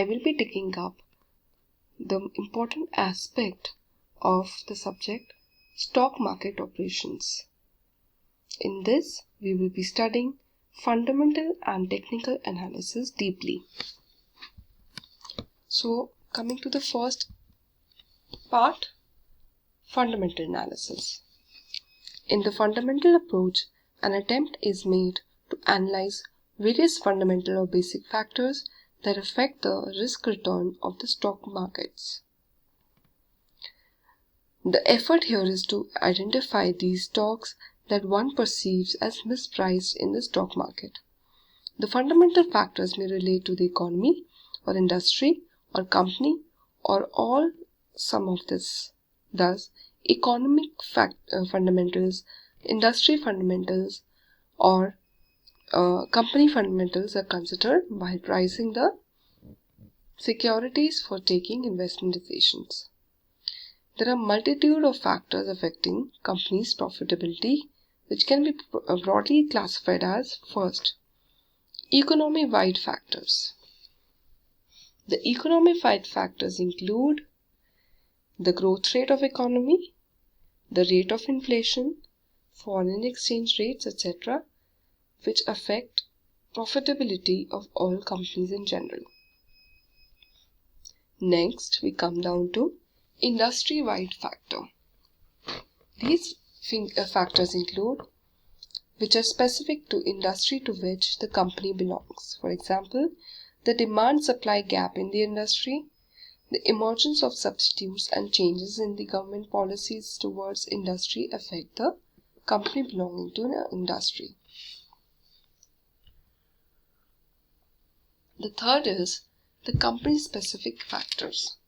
I will be taking up the important aspect of the subject stock market operations. In this, we will be studying fundamental and technical analysis deeply. So, coming to the first part, fundamental analysis. In the fundamental approach, an attempt is made to analyze various fundamental or basic factors that affect the risk return of the stock markets. The effort here is to identify these stocks that one perceives as mispriced in the stock market. The fundamental factors may relate to the economy or industry or company or all some of this. Thus, economic fundamentals, industry fundamentals or company fundamentals are considered while pricing the securities for taking investment decisions. There are a multitude of factors affecting companies' profitability, which can be broadly classified as: first, economy-wide factors. The economy-wide factors include the growth rate of economy, the rate of inflation, foreign exchange rates, etc., which affect profitability of all companies in general. Next, we come down to industry-wide factor. These factors include which are specific to industry to which the company belongs. For example, the demand-supply gap in the industry, the emergence of substitutes and changes in the government policies towards industry affect the company belonging to an industry. The third is the company-specific factors.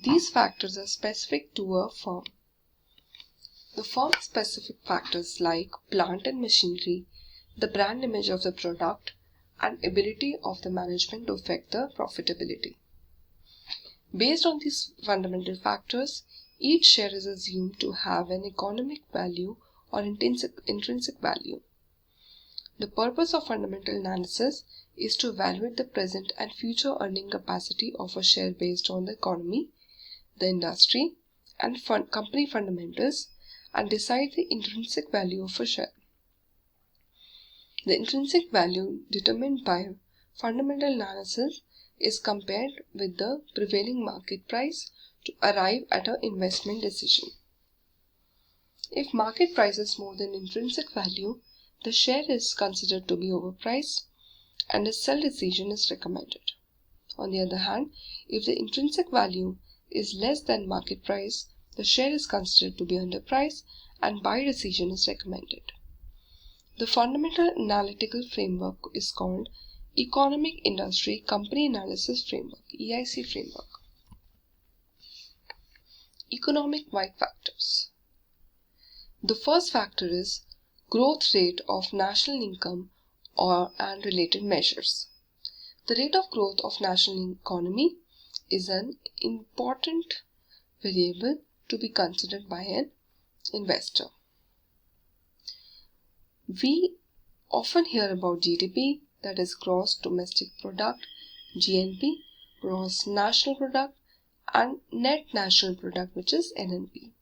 These factors are specific to a firm. The firm-specific factors like plant and machinery, the brand image of the product, and ability of the management to affect the profitability. Based on these fundamental factors, each share is assumed to have an economic value or intrinsic value. The purpose of fundamental analysis is to evaluate the present and future earning capacity of a share based on the economy, the industry, and company fundamentals, and decide the intrinsic value of a share. The intrinsic value determined by fundamental analysis is compared with the prevailing market price to arrive at an investment decision. If market price is more than intrinsic value, the share is considered to be overpriced and a sell decision is recommended. On the other hand, if the intrinsic value is less than market price, the share is considered to be underpriced and buy decision is recommended. The fundamental analytical framework is called Economic Industry Company Analysis Framework, EIC framework. Economic-wide factors. The first factor is growth rate of national income and related measures. The rate of growth of national economy is an important variable to be considered by an investor. We often hear about GDP, that is gross domestic product, GNP, gross national product, and net national product, which is NNP.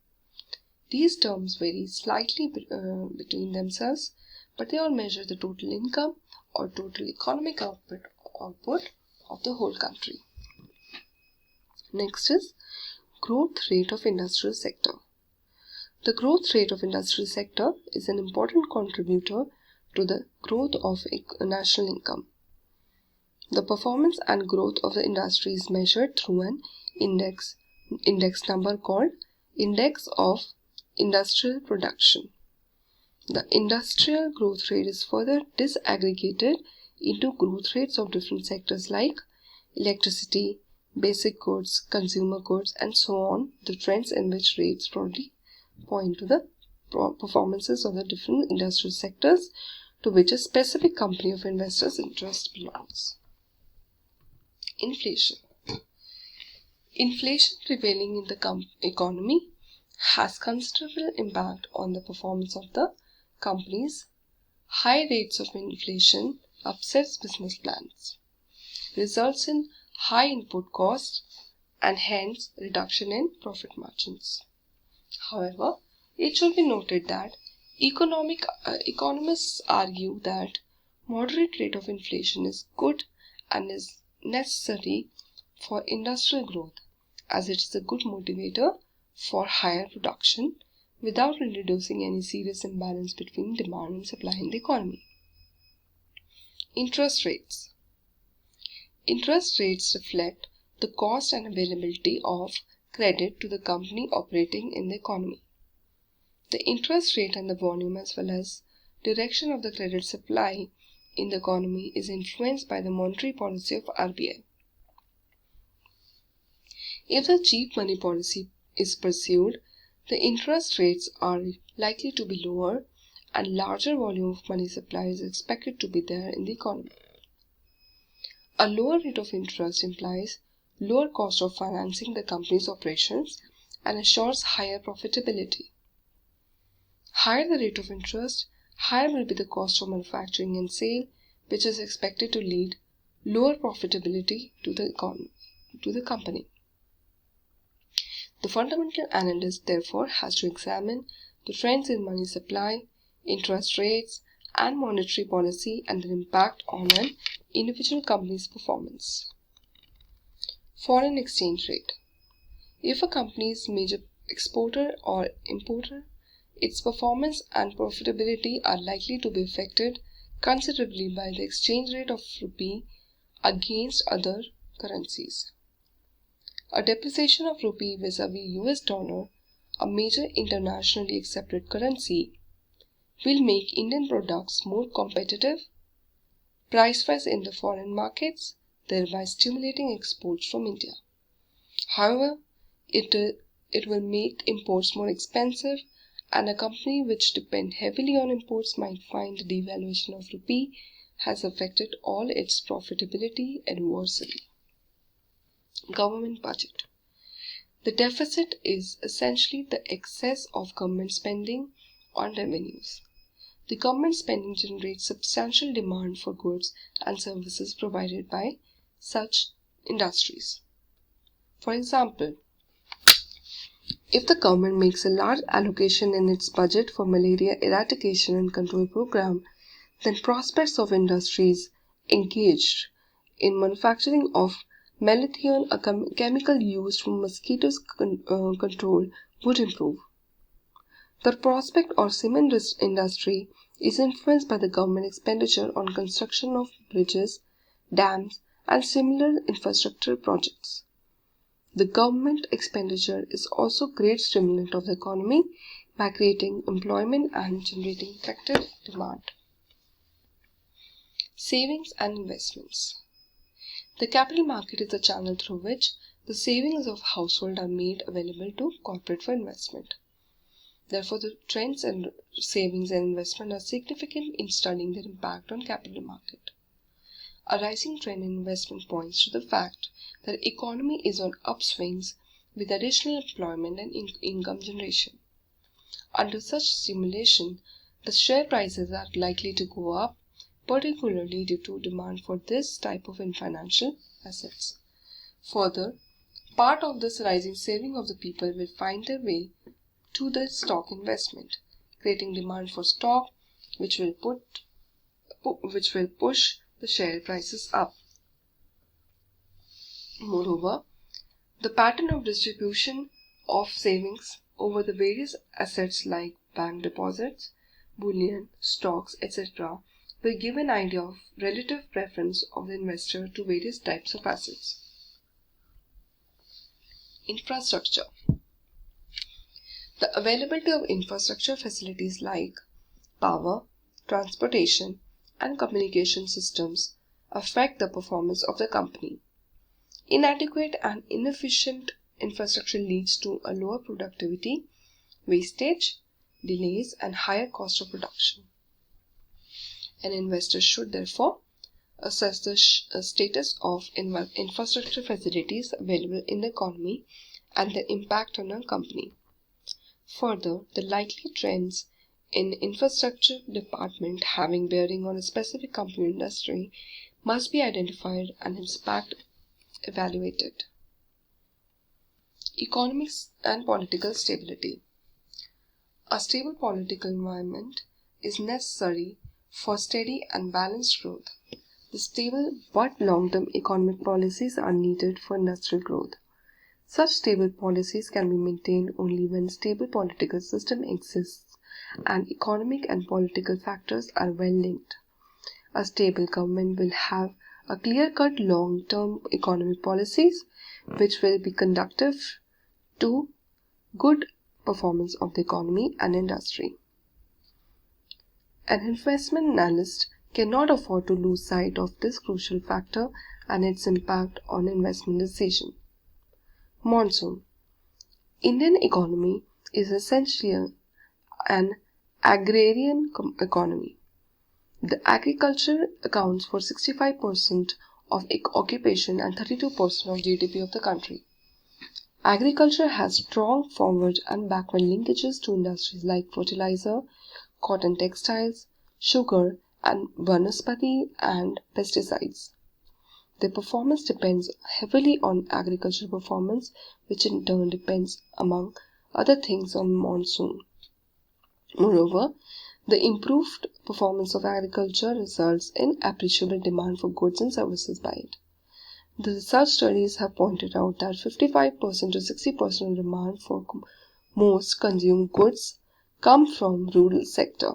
These terms vary slightly between themselves, but they all measure the total income or total economic output of the whole country. Next is growth rate of industrial sector. The growth rate of industrial sector is an important contributor to the growth of national income. The performance and growth of the industry is measured through an index number called Index of Industrial Production. The industrial growth rate is further disaggregated into growth rates of different sectors like electricity, basic goods, consumer goods, and so on, the trends in which rates broadly point to the performances of the different industrial sectors to which a specific company of investors' interest belongs. Inflation. Inflation prevailing in the economy has considerable impact on the performance of the companies. High rates of inflation upsets business plans, results in high input costs, and hence reduction in profit margins. However, it should be noted that economists argue that moderate rate of inflation is good and is necessary for industrial growth, as it is a good motivator for higher production without introducing any serious imbalance between demand and supply in the economy. Interest rates. Interest rates reflect the cost and availability of credit to the company operating in the economy. The interest rate and the volume as well as direction of the credit supply in the economy is influenced by the monetary policy of RBI. If the cheap money policy is pursued, the interest rates are likely to be lower and larger volume of money supply is expected to be there in the economy. A lower rate of interest implies lower cost of financing the company's operations and assures higher profitability. Higher the rate of interest, higher will be the cost of manufacturing and sale, which is expected to lead lower profitability to the company. The fundamental analyst therefore has to examine the trends in money supply, interest rates, and monetary policy and their impact on an individual company's performance. Foreign exchange rate. If a company is major exporter or importer, its performance and profitability are likely to be affected considerably by the exchange rate of rupee against other currencies. A depreciation of rupee vis-a-vis US dollar, a major internationally accepted currency, will make Indian products more competitive price-wise in the foreign markets, thereby stimulating exports from India. However, it will make imports more expensive, and a company which depends heavily on imports might find the devaluation of rupee has affected all its profitability adversely. Government budget. The deficit is essentially the excess of government spending on revenues. The government spending generates substantial demand for goods and services provided by such industries. For example, if the government makes a large allocation in its budget for malaria eradication and control program, then prospects of industries engaged in manufacturing of malathion, a chemical used for mosquitoes control, would improve. The prospect or cement industry is influenced by the government expenditure on construction of bridges, dams, and similar infrastructure projects. The government expenditure is also a great stimulant of the economy by creating employment and generating effective demand. Savings and investments. The capital market is the channel through which the savings of household are made available to corporate for investment. Therefore, the trends in savings and investment are significant in studying their impact on capital market. A rising trend in investment points to the fact that the economy is on upswings with additional employment and income generation. Under such stimulation, the share prices are likely to go up, particularly due to demand for this type of financial assets. Further, part of this rising saving of the people will find their way to the stock investment, creating demand for stock, which will push the share prices up. Moreover, the pattern of distribution of savings over the various assets like bank deposits, bullion, stocks, etc. will give an idea of relative preference of the investor to various types of assets. Infrastructure. The availability of infrastructure facilities like power, transportation, and communication systems affect the performance of the company. Inadequate and inefficient infrastructure leads to a lower productivity, wastage, delays, and higher cost of production. An investor should therefore assess the status of infrastructure facilities available in the economy and their impact on a company. Further, the likely trends in infrastructure department having bearing on a specific company industry must be identified and its impact evaluated. Economics and political stability. A stable political environment is necessary for steady and balanced growth. The stable but long-term economic policies are needed for industrial growth. Such stable policies can be maintained only when a stable political system exists and economic and political factors are well linked. A stable government will have a clear-cut long-term economic policies which will be conducive to good performance of the economy and industry. An investment analyst cannot afford to lose sight of this crucial factor and its impact on investment decision. Monsoon. Indian economy is essentially an agrarian economy. The agriculture accounts for 65% of occupation and 32% of GDP of the country. Agriculture has strong forward and backward linkages to industries like fertilizer, cotton textiles, sugar, and vanaspati and pesticides. Their performance depends heavily on agricultural performance, which in turn depends, among other things, on monsoon. Moreover, the improved performance of agriculture results in appreciable demand for goods and services by it. The research studies have pointed out that 55% to 60% of demand for most consumed goods come from rural sector.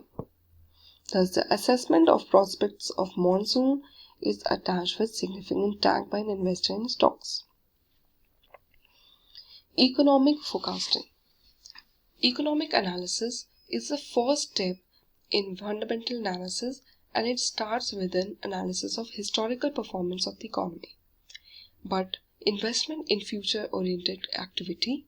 Thus, the assessment of prospects of monsoon is attached with significant tag by an investor in stocks. Economic forecasting. Economic analysis is the first step in fundamental analysis, and it starts with an analysis of historical performance of the economy. But investment in future-oriented activity,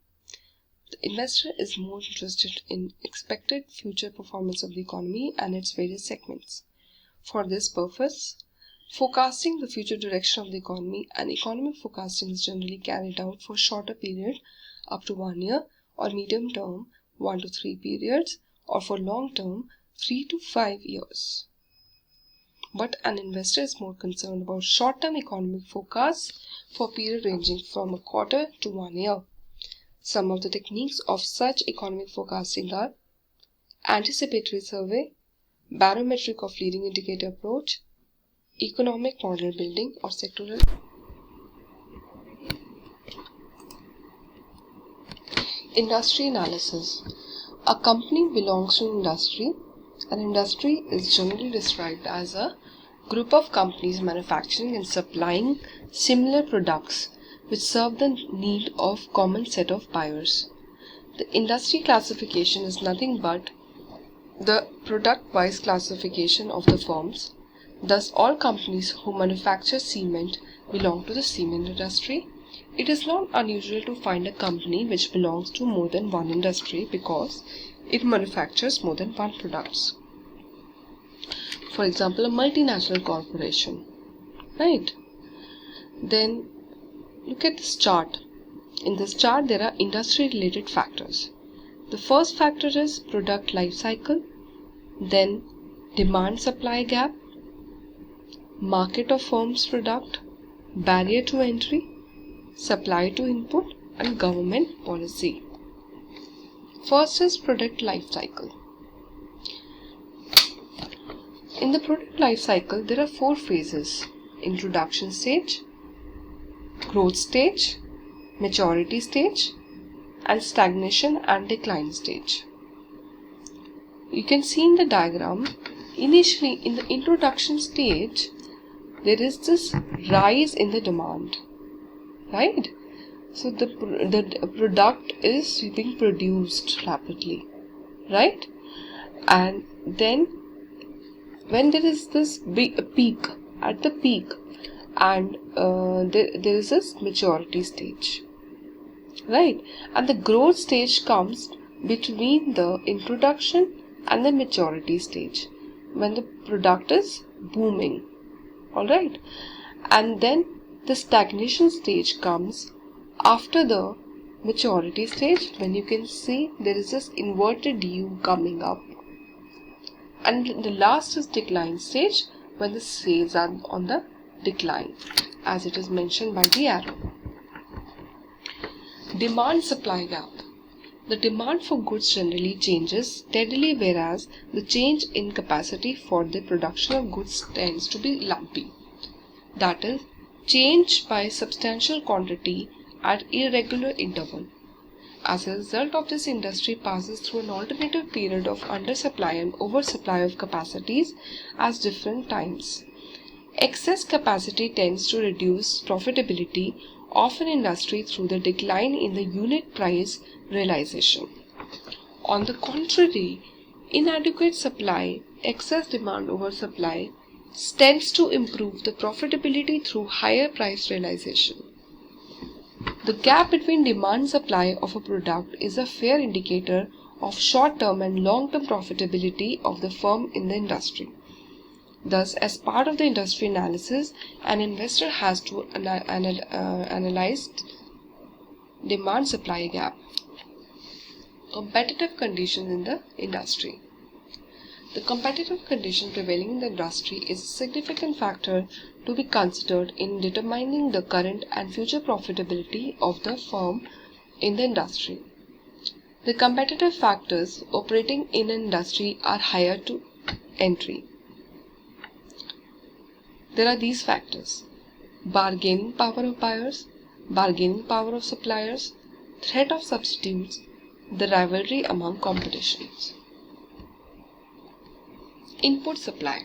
the investor is more interested in expected future performance of the economy and its various segments. For this purpose, forecasting the future direction of the economy and economic forecasting is generally carried out for shorter period up to 1 year, or medium term 1 to 3 periods, or for long term 3 to 5 years. But an investor is more concerned about short-term economic forecasts for a period ranging from a quarter to 1 year. Some of the techniques of such economic forecasting are anticipatory survey, barometric of leading indicator approach, economic model building, or sectoral. Industry analysis. A company belongs to an industry. An industry is generally described as a group of companies manufacturing and supplying similar products which serve the need of common set of buyers. The industry classification is nothing but the product-wise classification of the firms. Thus, all companies who manufacture cement belong to the cement industry. It is not unusual to find a company which belongs to more than one industry because it manufactures more than one products. For example, a multinational corporation, right? Then look at this chart. In this chart, there are industry-related factors. The first factor is product life cycle, then demand-supply gap, market of firm's product, barrier to entry, supply to input, and government policy. First is product life cycle. In the product life cycle, there are 4 phases: introduction stage, growth stage, maturity stage, and stagnation and decline stage. You can see in the diagram, initially in the introduction stage, there is this rise in the demand, right? So the product is being produced rapidly, right? And then when there is this big peak, at the peak, and there is this maturity stage, right? And the growth stage comes between the introduction and the maturity stage, when the product is booming, alright? And then the stagnation stage comes after the maturity stage, when you can see there is this inverted U coming up. And the last is decline stage, when the sales are on the decline. as it is mentioned by the arrow. Demand-supply gap. The demand for goods generally changes steadily, whereas the change in capacity for the production of goods tends to be lumpy. That is, change by substantial quantity at irregular interval. As a result of this, industry passes through an alternative period of undersupply and oversupply of capacities at different times. Excess capacity tends to reduce profitability of an industry through the decline in the unit price realization. On the contrary, inadequate supply, excess demand over supply, tends to improve the profitability through higher price realization. The gap between demand and supply of a product is a fair indicator of short-term and long-term profitability of the firm in the industry. Thus, as part of the industry analysis, an investor has to analyze demand-supply gap. Competitive conditions in the industry. The competitive condition prevailing in the industry is a significant factor to be considered in determining the current and future profitability of the firm in the industry. The competitive factors operating in an industry are higher to entry. There are these factors: bargaining power of buyers, bargaining power of suppliers, threat of substitutes, the rivalry among competitions. Input supply.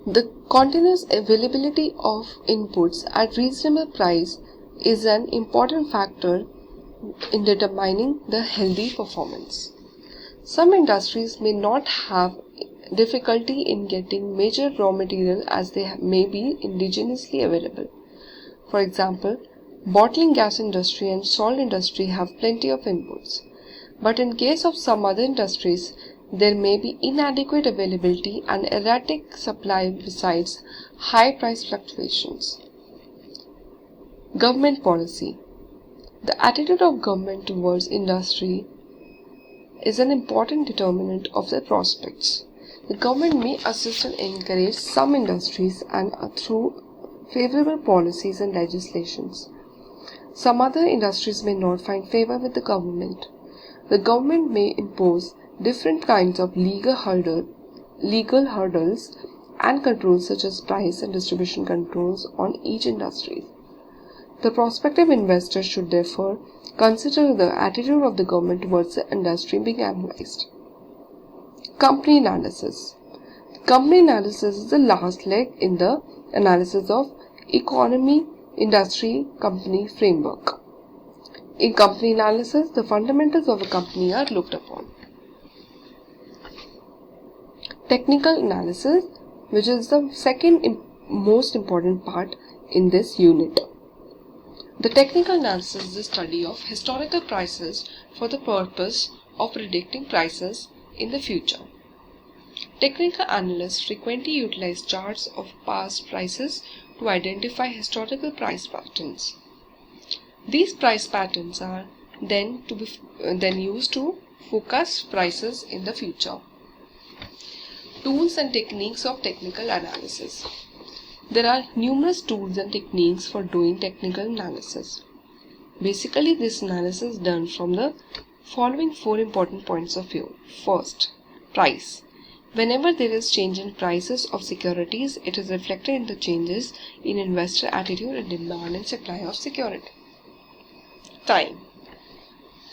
The continuous availability of inputs at reasonable price is an important factor in determining the healthy performance. Some industries may not have difficulty in getting major raw material as they may be indigenously available. For example, bottling gas industry and salt industry have plenty of inputs. But in case of some other industries, there may be inadequate availability and erratic supply besides high price fluctuations. Government policy. The attitude of government towards industry is an important determinant of their prospects. The government may assist and encourage some industries and through favorable policies and legislations. Some other industries may not find favor with the government. The government may impose different kinds of legal hurdles and controls such as price and distribution controls on each industry. The prospective investor should therefore consider the attitude of the government towards the industry being analyzed. Company analysis. Company analysis is the last leg in the analysis of economy, industry, company framework. In company analysis, the fundamentals of a company are looked upon. Technical analysis, which is the second most important part in this unit. The technical analysis is the study of historical prices for the purpose of predicting prices in the future. Technical analysts frequently utilize charts of past prices to identify historical price patterns. These price patterns are then used to forecast prices in the future. Tools and techniques of technical analysis. There are numerous tools and techniques for doing technical analysis. Basically, this analysis is done from the following 4 important points of view. First, price. Whenever there is change in prices of securities, it is reflected in the changes in investor attitude and demand and supply of security. Time.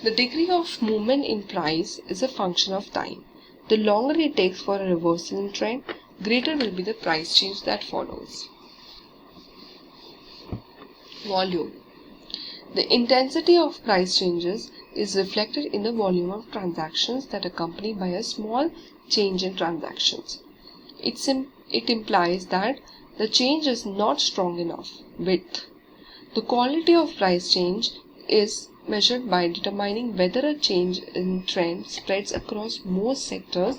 The degree of movement in price is a function of time. The longer it takes for a reversal in trend, greater will be the price change that follows. Volume. The intensity of price changes is reflected in the volume of transactions that accompany by a small change in transactions. It implies that the change is not strong enough. Width. The quality of price change is measured by determining whether a change in trend spreads across most sectors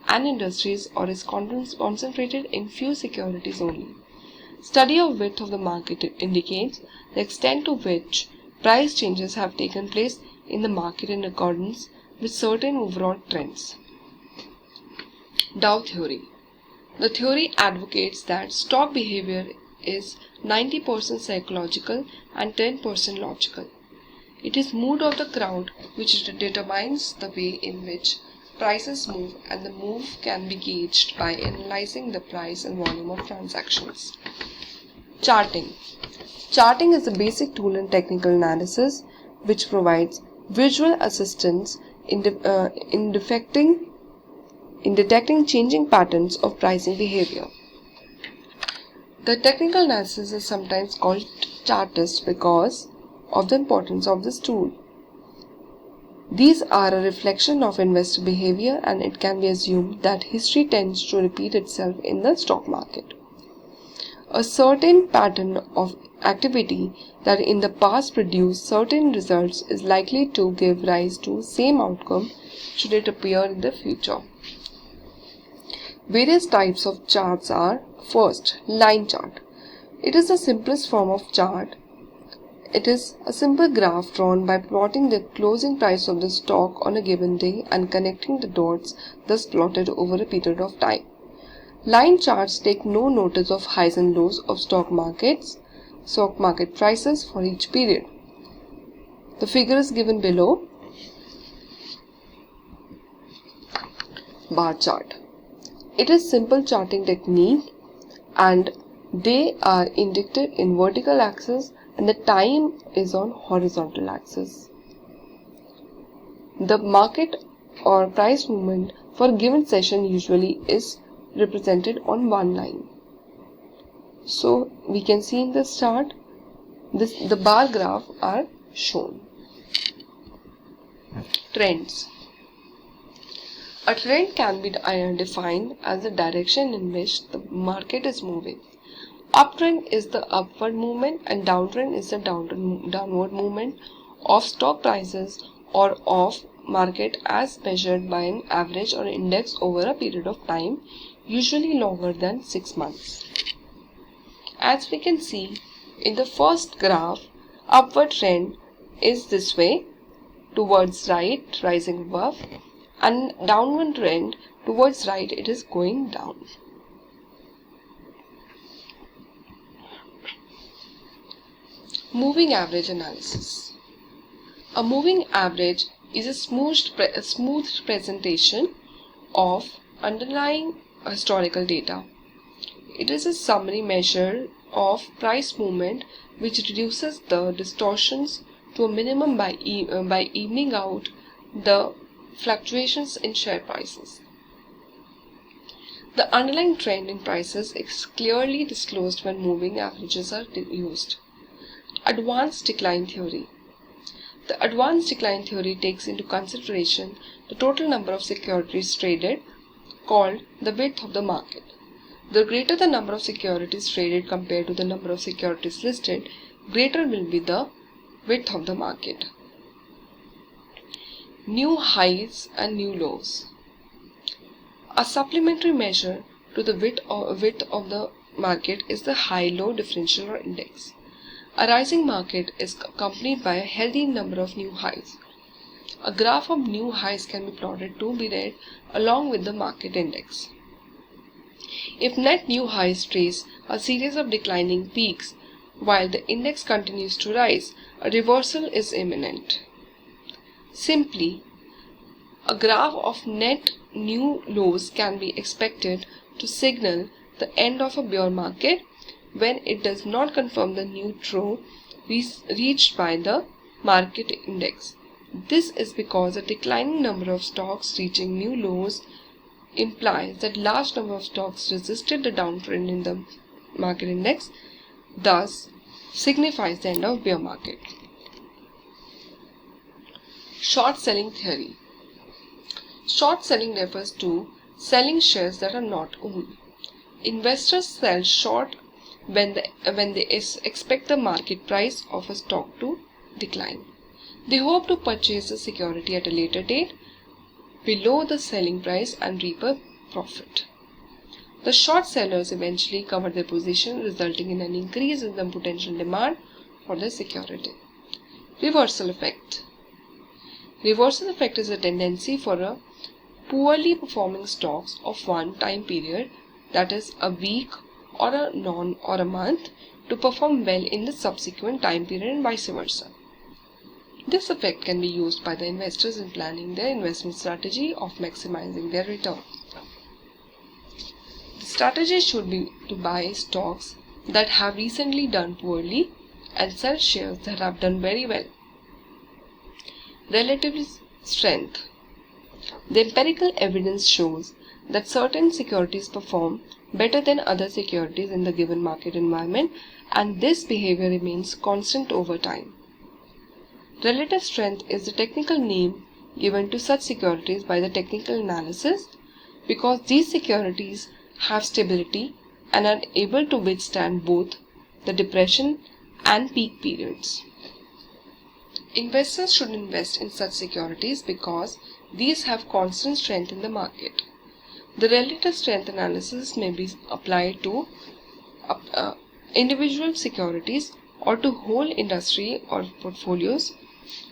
and industries or is concentrated in few securities only. Study of width of the market indicates the extent to which price changes have taken place in the market in accordance with certain overall trends. Dow theory. The theory advocates that stock behavior is 90% psychological and 10% logical. It is mood of the crowd which determines the way in which prices move, and the move can be gauged by analyzing the price and volume of transactions. Charting. Charting is a basic tool in technical analysis which provides visual assistance in detecting changing patterns of pricing behavior. The technical analysis is sometimes called chartist because of the importance of this tool. These are a reflection of investor behavior, and it can be assumed that history tends to repeat itself in the stock market. A certain pattern of activity that in the past produced certain results is likely to give rise to same outcome should it appear in the future. Various types of charts are: first, line chart. It is the simplest form of chart. It is a simple graph drawn by plotting the closing price of the stock on a given day and connecting the dots thus plotted over a period of time. Line charts take no notice of highs and lows of stock market prices for each period. The figure is given below. Bar chart. It is simple charting technique, and they are indicted in vertical axis and the time is on horizontal axis. The market or price movement for a given session usually is represented on one line. So we can see in this chart, the bar graph are shown. Trends. A trend can be defined as the direction in which the market is moving. Uptrend is the upward movement and downtrend is the downward movement of stock prices or of market as measured by an average or index over a period of time, usually longer than 6 months. As we can see in the first graph, upward trend is this way, towards right, rising above, and downward trend towards right, it is going down. Moving average analysis. A moving average is a smooth presentation of underlying historical data. It is a summary measure of price movement which reduces the distortions to a minimum by evening out the fluctuations in share prices. The underlying trend in prices is clearly disclosed when moving averages are used. Advanced decline theory. The advanced decline theory takes into consideration the total number of securities traded, called the width of the market. The greater the number of securities traded compared to the number of securities listed, greater will be the width of the market. New highs and new lows. A supplementary measure to the width of the market is the high-low differential or index. A rising market is accompanied by a healthy number of new highs. A graph of new highs can be plotted to be read along with the market index. If net new highs trace a series of declining peaks while the index continues to rise, a reversal is imminent. Simply, a graph of net new lows can be expected to signal the end of a bear market when it does not confirm the new trough reached by the market index. This is because a declining number of stocks reaching new lows implies that large number of stocks resisted the downtrend in the market index, thus signifies the end of bear market. Short selling theory. Short selling refers to selling shares that are not owned. Investors sell short when they expect the market price of a stock to decline. They hope to purchase the security at a later date below the selling price and reap a profit. The short sellers eventually cover their position, resulting in an increase in the potential demand for the security. Reversal effect. Reversal effect is a tendency for a poorly performing stocks of one time period that is a week or a month, to perform well in the subsequent time period and vice versa. This effect can be used by the investors in planning their investment strategy of maximizing their return. The strategy should be to buy stocks that have recently done poorly and sell shares that have done very well. Relative strength. The empirical evidence shows that certain securities perform better than other securities in the given market environment, and this behavior remains constant over time. Relative strength is the technical name given to such securities by the technical analysis because these securities have stability and are able to withstand both the depression and peak periods. Investors should invest in such securities because these have constant strength in the market. The relative strength analysis may be applied to individual securities or to whole industry or portfolios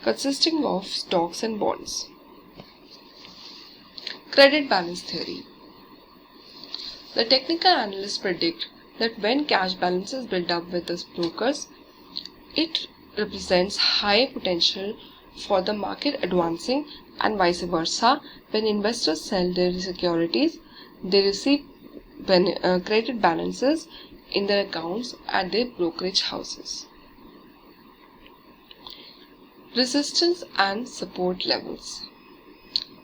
consisting of stocks and bonds. Credit balance theory. The technical analysts predict that when cash balances build up with the brokers, it represents high potential for the market advancing, and vice versa. When investors sell their securities, they receive credit balances in their accounts at their brokerage houses. Resistance and support levels.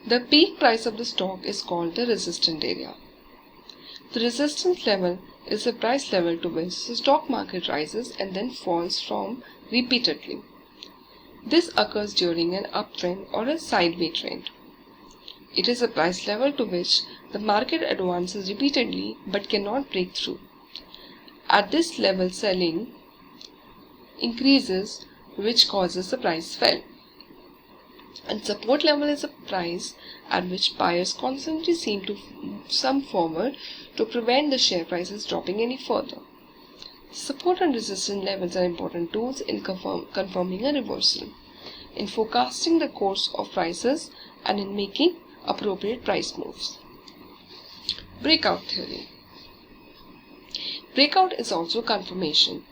The peak price of the stock is called the resistance area. The resistance level is the price level to which the stock market rises and then falls from repeatedly. This occurs during an uptrend or a sideways trend. It is a price level to which the market advances repeatedly but cannot break through. At this level, selling increases, which causes the price fall. And support level is a price at which buyers constantly seem to move forward to prevent the share prices dropping any further. Support and resistance levels are important tools in confirming a reversal, in forecasting the course of prices, and in making appropriate price moves. Breakout theory. Breakout is also confirmation.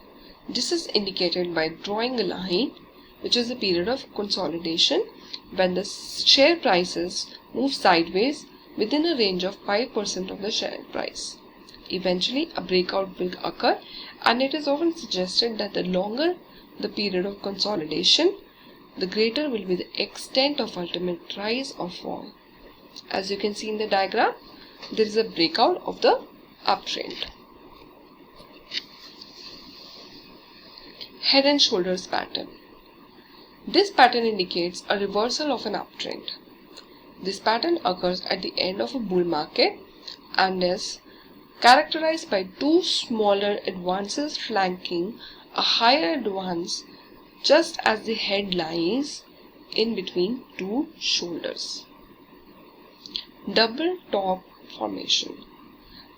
This is indicated by drawing a line, which is a period of consolidation when the share prices move sideways within a range of 5% of the share price. Eventually, a breakout will occur, and it is often suggested that the longer the period of consolidation, the greater will be the extent of ultimate rise or fall. As you can see in the diagram, there is a breakout of the uptrend. Head and shoulders pattern. This pattern indicates a reversal of an uptrend. This pattern occurs at the end of a bull market and is characterized by two smaller advances flanking a higher advance, just as the head lies in between two shoulders. Double top formation.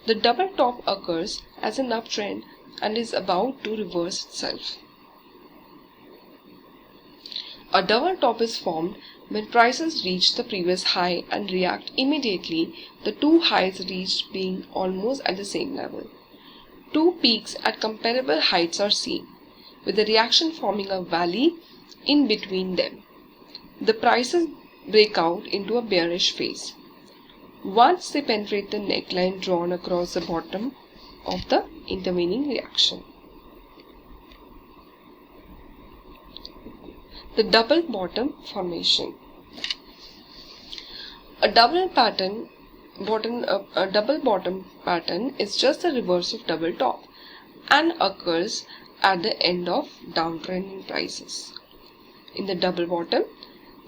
The double top occurs as an uptrend and is about to reverse itself. A double top is formed when prices reach the previous high and react immediately, the two highs reached being almost at the same level. Two peaks at comparable heights are seen, with the reaction forming a valley in between them. The prices break out into a bearish phase once they penetrate the neckline drawn across the bottom of the intervening reaction. The double bottom formation. A double bottom pattern is just the reverse of double top and occurs at the end of downtrend in prices. In the double bottom,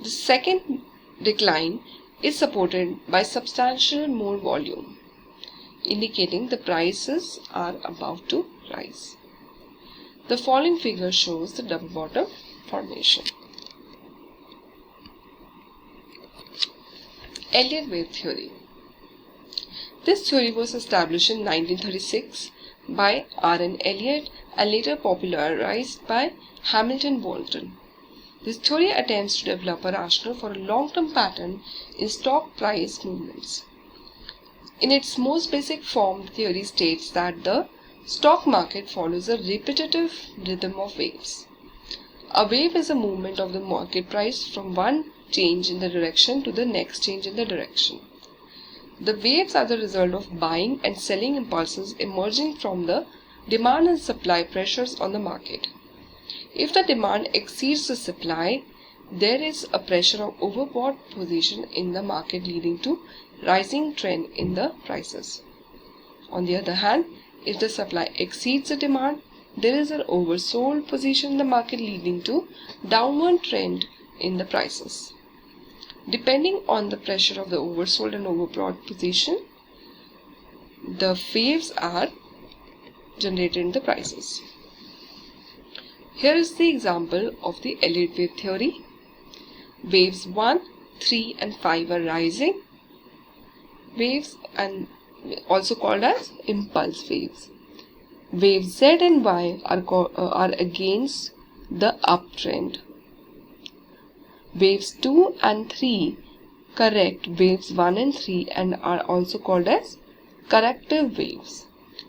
the second decline is supported by substantial more volume, indicating the prices are about to rise. The following figure shows the double bottom formation. Elliott wave theory. This theory was established in 1936 by R.N. Elliott and later popularized by Hamilton Bolton. This theory attempts to develop a rationale for a long-term pattern in stock price movements. In its most basic form, the theory states that the stock market follows a repetitive rhythm of waves. A wave is a movement of the market price from one change in the direction to the next change in the direction. The waves are the result of buying and selling impulses emerging from the demand and supply pressures on the market. If the demand exceeds the supply, there is a pressure of overbought position in the market leading to rising trend in the prices. On the other hand, if the supply exceeds the demand, there is an oversold position in the market leading to downward trend in the prices. Depending on the pressure of the oversold and overbought position, the waves are generated in the prices. Here is the example of the Elliott wave theory. Waves 1, 3 and 5 are rising waves and also called as impulse waves. Waves Z and Y are against the uptrend. Waves 2 and 3 correct waves 1 and 3 and are also called as corrective waves.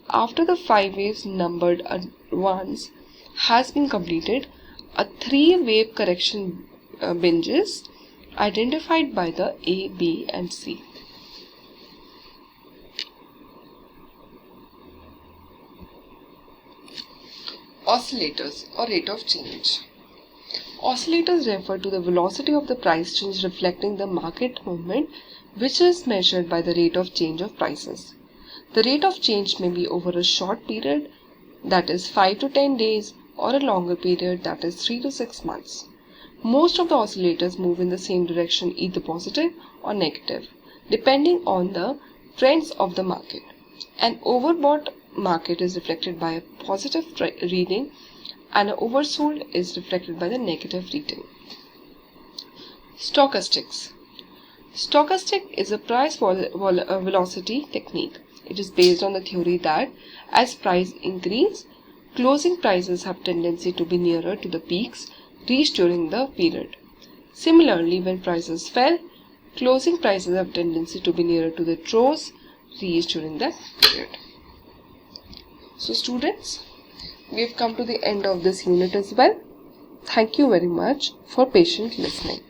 After the 5 waves numbered once has been completed, a 3-wave correction binge is identified by the A, B and C. Oscillators or rate of change. Oscillators refer to the velocity of the price change reflecting the market movement, which is measured by the rate of change of prices. The rate of change may be over a short period, that is 5 to 10 days, or a longer period, that is 3 to 6 months. Most of the oscillators move in the same direction, either positive or negative, depending on the trends of the market. An overbought market is reflected by a positive reading and an oversold is reflected by the negative reading. Stochastics. Stochastic is a price velocity technique. It is based on the theory that as price increase, closing prices have tendency to be nearer to the peaks reached during the period. Similarly, when prices fell, closing prices have tendency to be nearer to the troughs reached during that period. So students, we have come to the end of this unit as well. Thank you very much for patient listening.